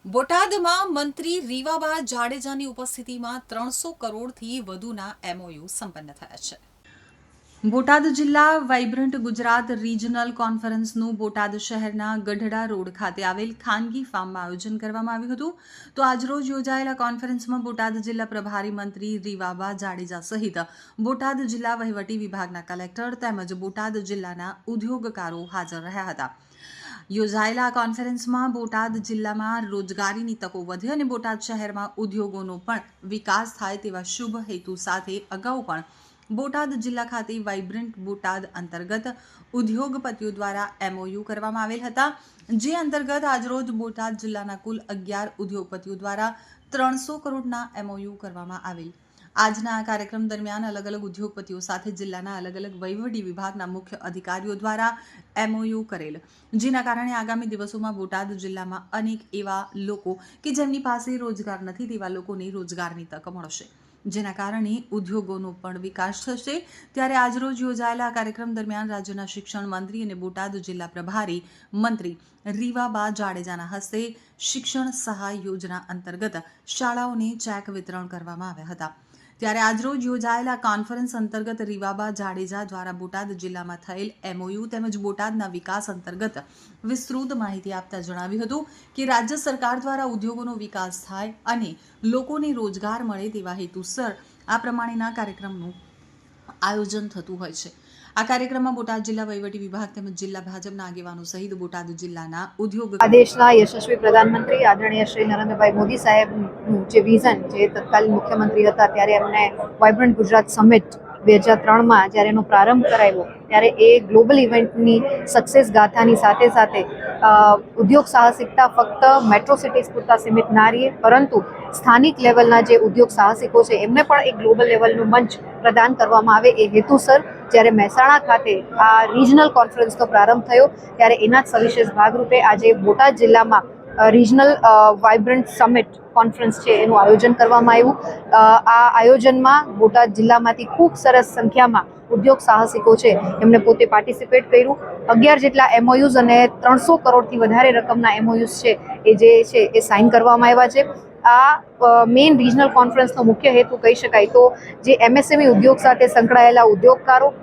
બોટાદમાં મંત્રી રીવાબા જાડેજાની ઉપસ્થિતિમાં 300 કરોડથી વધુના એમઓયુ સંપન્ન થયા છે। બોટાદ જિલ્લા વાઇબ્રન્ટ ગુજરાત રિજનલ કોન્ફરન્સનું બોટાદ શહેરના ગઢડા રોડ ખાતે આવેલ ખાનગી ફાર્મમાં આયોજન કરવામાં આવ્યું હતું। તો આજરોજ યોજાયેલા કોન્ફરન્સમાં બોટાદ જિલ્લા પ્રભારી મંત્રી રીવાબા જાડેજા સહિત બોટાદ જિલ્લા વહીવટી વિભાગના કલેક્ટર તેમજ બોટાદ જિલ્લાના ઉદ્યોગકારો હાજર રહ્યા હતા। યોજાયેલા આ કોન્ફરન્સમાં બોટાદ જિલ્લામાં રોજગારીની તકો વધે અને બોટાદ શહેરમાં ઉદ્યોગોનો પણ વિકાસ થાય તેવા શુભ હેતુ સાથે અગાઉ પણ બોટાદ જિલ્લા ખાતે વાઇબ્રન્ટ બોટાદ અંતર્ગત ઉદ્યોગપતિઓ દ્વારા એમઓયુ કરવામાં આવેલ હતા, જે અંતર્ગત આજરોજ બોટાદ જિલ્લાના કુલ 11 ઉદ્યોગપતિઓ દ્વારા 300 કરોડના એમઓયુ કરવામાં આવેલ। આજના આ કાર્યક્રમ દરમિયાન અલગ અલગ ઉદ્યોગપતિઓ સાથે જિલ્લાના અલગ અલગ વહીવટી વિભાગના મુખ્ય અધિકારીઓ દ્વારા એમઓયુ કરેલ, જેના કારણે આગામી દિવસોમાં બોટાદ જિલ્લામાં અનેક એવા લોકો કે જેમની પાસે રોજગાર નથી તેવા લોકોને રોજગારની તક મળશે, જેના કારણે ઉદ્યોગોનો પણ વિકાસ થશે। ત્યારે આજરોજ યોજાયેલા આ કાર્યક્રમ દરમિયાન રાજ્યના શિક્ષણ મંત્રી અને બોટાદ જિલ્લા પ્રભારી મંત્રી રીવાબા જાડેજાના હસ્તે શિક્ષણ સહાય યોજના અંતર્ગત શાળાઓને ચેક વિતરણ કરવામાં આવ્યા હતા। ત્યારે આજરોજ યોજાયેલા કોન્ફરન્સ અંતર્ગત રીવાબા જાડેજા દ્વારા બોટાદ જિલ્લામાં થયેલ એમઓયુ તેમજ બોટાદના વિકાસ અંતર્ગત વિસ્તૃત માહિતી આપતા જણાવ્યું હતું કે રાજ્ય સરકાર દ્વારા ઉદ્યોગોનો વિકાસ થાય અને લોકોને રોજગાર મળે તેવા હેતુસર આ પ્રમાણેના કાર્યક્રમનું આયોજન થતું હોય છે। આ કાર્યક્રમમાં બોટાદ જિલ્લા વહીવટી વિભાગ તેમજ જિલ્લા ભાજપના આગેવાનો સહિત બોટાદ જિલ્લાના ઉદ્યોગ દેશના યશસ્વી પ્રધાનમંત્રી આદરણીય શ્રી નરેન્દ્રભાઈ મોદી સાહેબનું જે વિઝન, જે તત્કાલીન મુખ્યમંત્રી હતા ત્યારે એમને વાઇબ્રન્ટ ગુજરાત સમિટ 2003માં જ્યારે એનો પ્રારંભ કરાવ્યો ત્યારે એ ગ્લોબલ ઇવેન્ટની સક્સેસ ગાથાની સાથે સાથે ઉદ્યોગ સાહસિકતા ફક્ત મેટ્રો સિટીઝ પૂરતા સીમિત ના રહે, પરંતુ સ્થાનિક લેવલના જે ઉદ્યોગ સાહસિકો છે એમને પણ એક ગ્લોબલ લેવલનું મંચ પ્રદાન કરવામાં આવે એ હેતુસર જ્યારે મહેસાણા ખાતે આ રિજનલ કોન્ફરન્સનો પ્રારંભ થયો ત્યારે એના જ સવિશેષ ભાગરૂપે આજે બોટાદ જિલ્લામાં રિજનલ વાઇબ્રન્ટ સમિટ કોન્ફરન્સ છે એનું આયોજન કરવામાં આવ્યું। આ આયોજનમાં બોટાદ જિલ્લામાંથી ખૂબ સરસ સંખ્યામાં ઉદ્યોગ સાહસિકો છે એમને પોતે પાર્ટિસિપેટ કર્યું। 11 જેટલા એમઓયુઝ અને 300 કરોડથી વધારે રકમના એમઓયુઝ છે એ જે છે એ સાઇન કરવામાં આવ્યા છે। આ મેઇન રિજનલ કોન્ફરન્સનો મુખ્ય હેતુ કહી શકાય તો જે એમએસએમઈ ઉદ્યોગ સાથે સંકળાયેલા ઉદ્યોગકારો,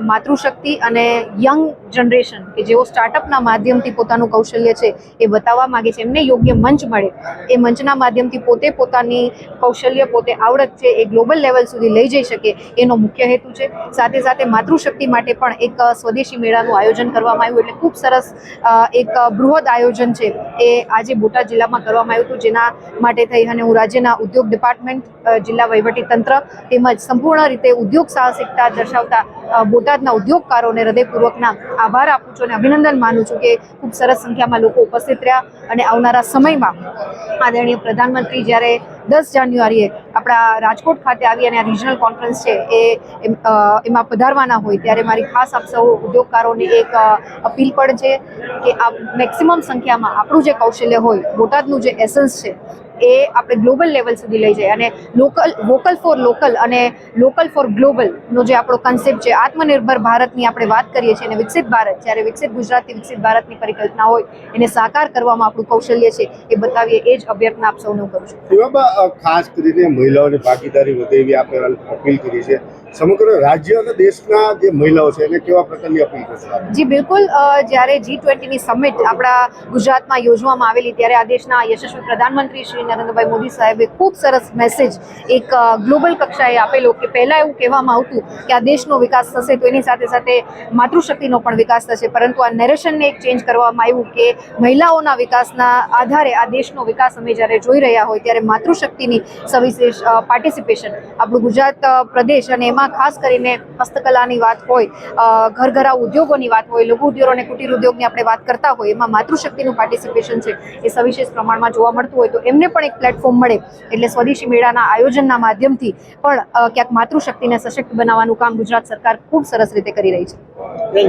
માતૃશક્તિ અને યંગ જનરેશન કે જેઓ સ્ટાર્ટઅપના માધ્યમથી પોતાનું કૌશલ્ય છે એ બતાવવા માગે છે, એમને યોગ્ય મંચ મળે, એ મંચના માધ્યમથી પોતે પોતાની કૌશલ્ય, પોતે આવડત છે એ ગ્લોબલ લેવલ સુધી લઈ જઈ શકે એનો મુખ્ય હેતુ છે। સાથે સાથે માતૃશક્તિ માટે પણ એક સ્વદેશી મેળાનું આયોજન કરવામાં આવ્યું, એટલે ખૂબ સરસ એક બૃહદ આયોજન છે એ આજે બોટાદ જિલ્લામાં કરવામાં આવ્યું હતું, જેના માટે થઈ અને હું રાજ્યના ઉદ્યોગ ડિપાર્ટમેન્ટ, જિલ્લા વહીવટી તંત્ર તેમજ સંપૂર્ણ રીતે ઉદ્યોગ સાહસિકતા દર્શાવતા બોટાદના ઉદ્યોગકારોને હૃદયપૂર્વકના આભાર આપું છું અને અભિનંદન માનું છું કે ખૂબ સરસ સંખ્યામાં લોકો ઉપસ્થિત રહ્યા અને આવનારા સમયમાં આદરણીય પ્રધાનમંત્રી જ્યારે 10 જાન્યુઆરીએ આપણા રાજકોટ ખાતે આવી અને આ રિજનલ કોન્ફરન્સ છે એમાં પધારવાના હોય ત્યારે મારી ખાસ આપ સૌ ઉદ્યોગકારોને એક અપીલ પણ છે કે આ મેક્સિમમ સંખ્યામાં આપણું જે કૌશલ્ય હોય, બોટાદનું જે એસન્સ છે એ આપણે ગ્લોબલ લેવલ સુધી લઈ જાય અને વોકલ ફોર લોકલ અને લોકલ ફોર ગ્લોબલનો જે આપણો કન્સેપ્ટ છે, આત્મનિર્ભર ભારતની આપણે વાત કરીએ છીએ અને વિકસિત ભારત, જ્યારે વિકસિત ગુજરાતથી વિકસિત ભારતની પરિકલ્પના હોય એને સાકાર કરવામાં આપણું કૌશલ્ય છે એ બતાવીએ, એ જ અભ્યર્થના આપ સૌને કરું છું। ખાસ કરીને મહિલાઓની ભાગીદારી વધે એવી આપણે અપીલ કરી છે। સમગ્ર રાજ્ય અને દેશના જે મહિલાઓ છે એને કેવા પ્રકારની અપીલ કરશે? જી બિલકુલ, જ્યારે G20ની સમિટ આપણા ગુજરાતમાં યોજવામાં આવેલી ત્યારે આ દેશના યશસ્વી પ્રધાનમંત્રી શ્રી નરેન્દ્રભાઈ મોદી સાહેબે ખૂબ સરસ મેસેજ એક ગ્લોબલ કક્ષાએ આપેલો કે પહેલાં એવું કહેવામાં આવતું કે આ દેશનો વિકાસ થશે તો એની સાથે સાથે માતૃશક્તિનો પણ વિકાસ થશે, પરંતુ આ નેરેશનને એક ચેન્જ કરવામાં આવ્યું કે મહિલાઓના વિકાસના આધારે આ દેશનો વિકાસ અમે જ્યારે જોઈ રહ્યા હોય ત્યારે માતૃશક્તિની સવિશેષ પાર્ટિસિપેશન આપણું ગુજરાત પ્રદેશ અને એમાં ખાસ કરીને હસ્તકલાની વાત હોય, ઘરઘરાઉ ઉદ્યોગોની વાત હોય, લઘુ ઉદ્યોગ અને કુટીર ઉદ્યોગની આપણે વાત કરતા હોય એમાં માતૃશક્તિનું પાર્ટિસિપેશન છે એ સવિશેષ પ્રમાણમાં જોવા મળતું હોય તો એમને પણ એક પ્લેટફોર્મ મળે, એટલે સ્વદેશી મેળાના આયોજનના માધ્યમથી પણ ક્યાંક માતૃશક્તિને સશક્ત બનાવવાનું કામ ગુજરાત સરકાર ખૂબ સરસ રીતે કરી રહી છે।